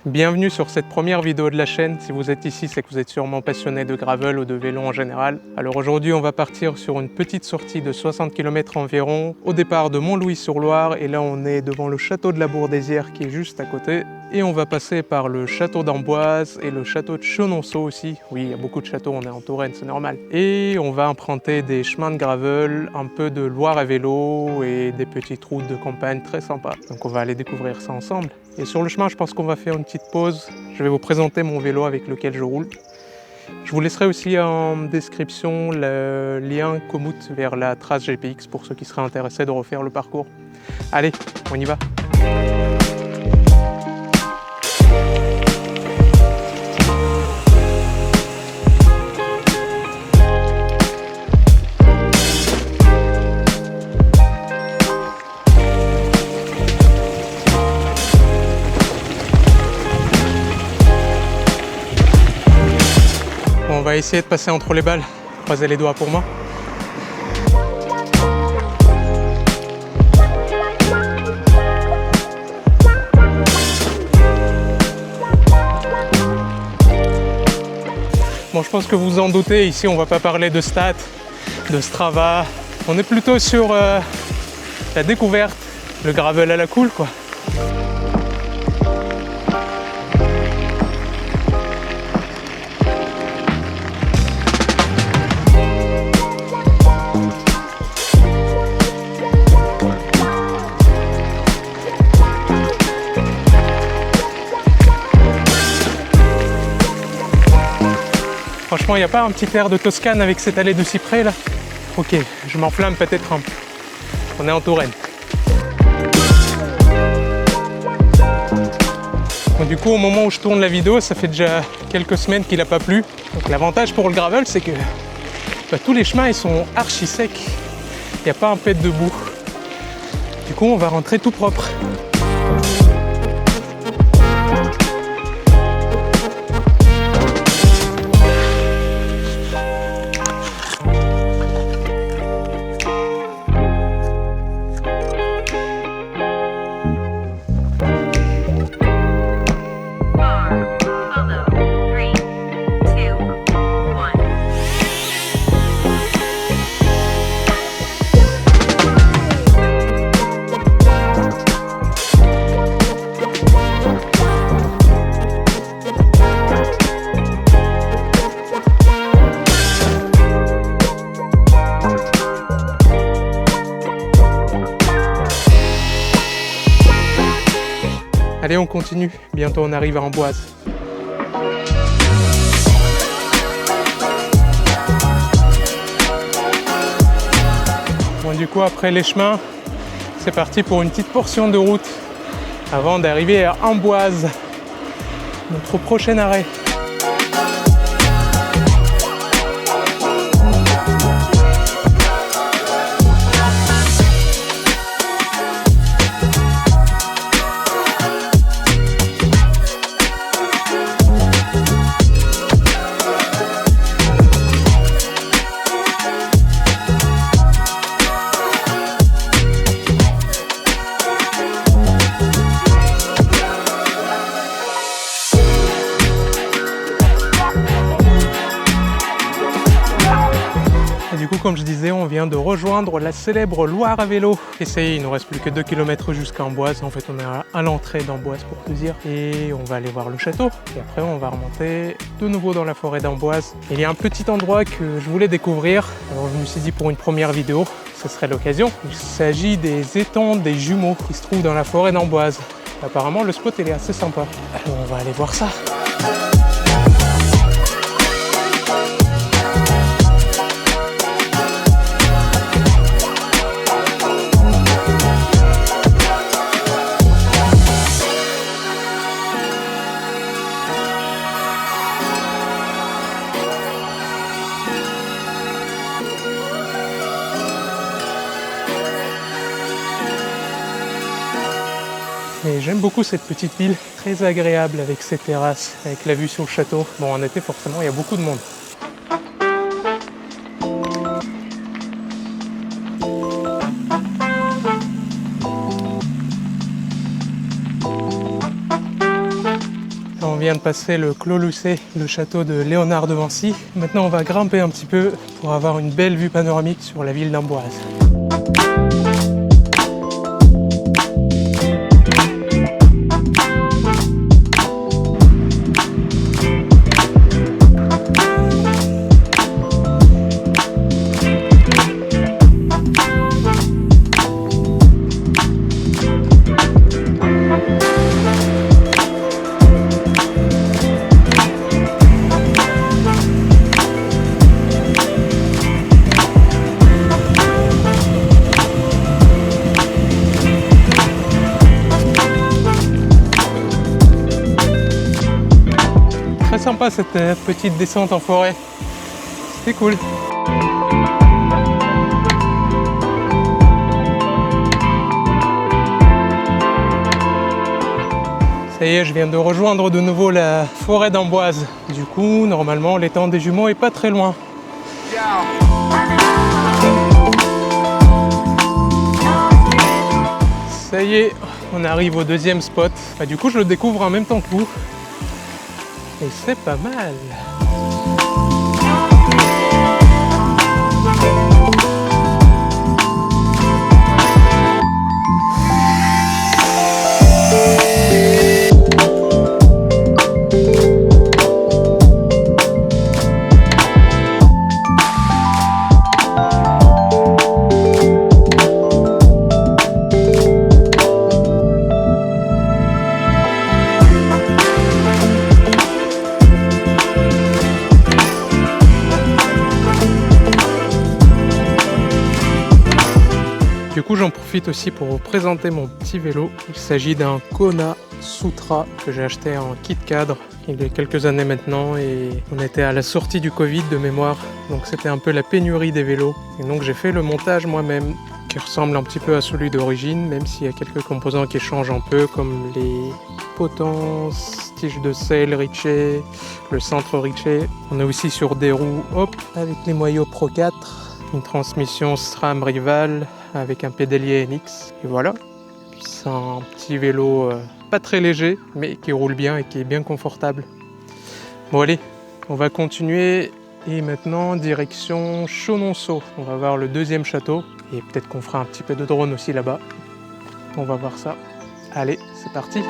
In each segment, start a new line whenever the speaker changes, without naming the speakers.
Bienvenue sur cette première vidéo de la chaîne. Si vous êtes ici, c'est que vous êtes sûrement passionné de gravel ou de vélo en général. Alors aujourd'hui, on va partir sur une petite sortie de 60 km environ, au départ de Montlouis-sur-Loire. Et là, on est devant le château de la Bourdesière qui est juste à côté. Et on va passer par le château d'Amboise et le château de Chenonceau aussi. Oui, il y a beaucoup de châteaux, on est en Touraine, c'est normal. Et on va emprunter des chemins de gravel, un peu de Loire à vélo et des petites routes de campagne très sympas. Donc on va aller découvrir ça ensemble. Et sur le chemin, je pense qu'on va faire une petite pause. Je vais vous présenter mon vélo avec lequel je roule. Je vous laisserai aussi en description le lien Komoot vers la trace GPX pour ceux qui seraient intéressés de refaire le parcours. Allez, on y va! On va essayer de passer entre les balles. Croisez les doigts pour moi. Bon, je pense que vous en doutez, ici on va pas parler de stats, de Strava. On est plutôt sur la découverte, le gravel à la cool quoi. Franchement, il n'y a pas un petit air de Toscane avec cette allée de cyprès là? Ok, je m'enflamme peut-être un peu. On est en Touraine. Bon, du coup, au moment où je tourne la vidéo, ça fait déjà quelques semaines qu'il n'a pas plu. Donc l'avantage pour le gravel, c'est que tous les chemins ils sont archi secs. Il n'y a pas un pet de boue. Du coup, on va rentrer tout propre. Allez, on continue. Bientôt, on arrive à Amboise. Bon, du coup, après les chemins, c'est parti pour une petite portion de route avant d'arriver à Amboise, notre prochain arrêt. Du coup, comme je disais, on vient de rejoindre la célèbre Loire à vélo. Et ça y est, il nous reste plus que 2 km jusqu'à Amboise. En fait, on est à l'entrée d'Amboise pour te dire. Et on va aller voir le château. Et après, on va remonter de nouveau dans la forêt d'Amboise. Il y a un petit endroit que je voulais découvrir. Alors, je me suis dit pour une première vidéo, ce serait l'occasion. Il s'agit des étangs des jumeaux qui se trouvent dans la forêt d'Amboise. Apparemment, le spot, il est assez sympa. Alors, on va aller voir ça. Et j'aime beaucoup cette petite ville, très agréable avec ses terrasses, avec la vue sur le château. Bon, en été, forcément, il y a beaucoup de monde. On vient de passer le Clos Lucé, le château de Léonard de Vancy. Maintenant, on va grimper un petit peu pour avoir une belle vue panoramique sur la ville d'Amboise. Très sympa cette petite descente en forêt, c'était cool. Ça y est, je viens de rejoindre de nouveau la forêt d'Amboise. Du coup, normalement, l'étang des Jumeaux est pas très loin. Ça y est, on arrive au deuxième spot. Du coup, je le découvre en même temps que vous. Et c'est pas mal. Du coup, j'en profite aussi pour vous présenter mon petit vélo. Il s'agit d'un Kona Soutra que j'ai acheté en kit cadre il y a quelques années maintenant et on était à la sortie du Covid de mémoire, donc c'était un peu la pénurie des vélos. Et donc j'ai fait le montage moi-même qui ressemble un petit peu à celui d'origine, même s'il y a quelques composants qui changent un peu comme les potences, tiges de selle Ritchey, le centre Ritchey. On est aussi sur des roues hop avec les moyaux Pro 4, une transmission SRAM Rival avec un pédalier NX, et voilà. C'est un petit vélo pas très léger, mais qui roule bien et qui est bien confortable. Bon allez, on va continuer, et maintenant direction Chenonceau. On va voir le deuxième château, et peut-être qu'on fera un petit peu de drone aussi là-bas. On va voir ça. Allez, c'est parti!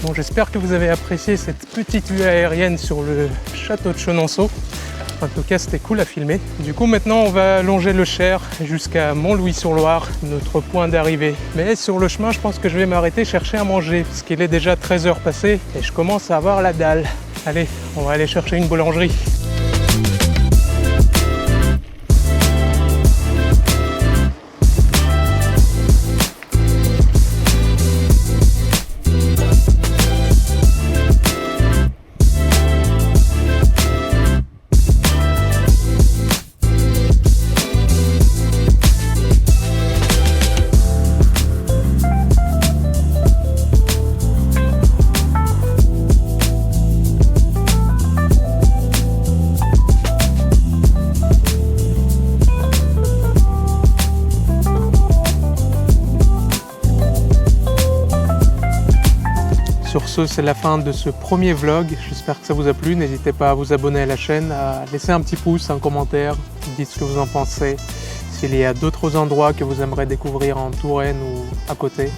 Bon, j'espère que vous avez apprécié cette petite vue aérienne sur le château de Chenonceau. En tout cas, c'était cool à filmer. Du coup, maintenant, on va longer le Cher jusqu'à Montlouis-sur-Loire, notre point d'arrivée. Mais sur le chemin, je pense que je vais m'arrêter chercher à manger, parce qu'il est déjà 13 h passées et je commence à avoir la dalle. Allez, on va aller chercher une boulangerie. Sur ce, c'est la fin de ce premier vlog. J'espère que ça vous a plu. N'hésitez pas à vous abonner à la chaîne, à laisser un petit pouce, un commentaire, dites ce que vous en pensez. S'il y a d'autres endroits que vous aimeriez découvrir en Touraine ou à côté,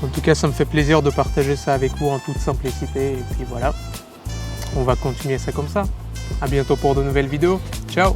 En tout cas, ça me fait plaisir de partager ça avec vous en toute simplicité. Et puis voilà, on va continuer ça comme ça. À bientôt pour de nouvelles vidéos. Ciao!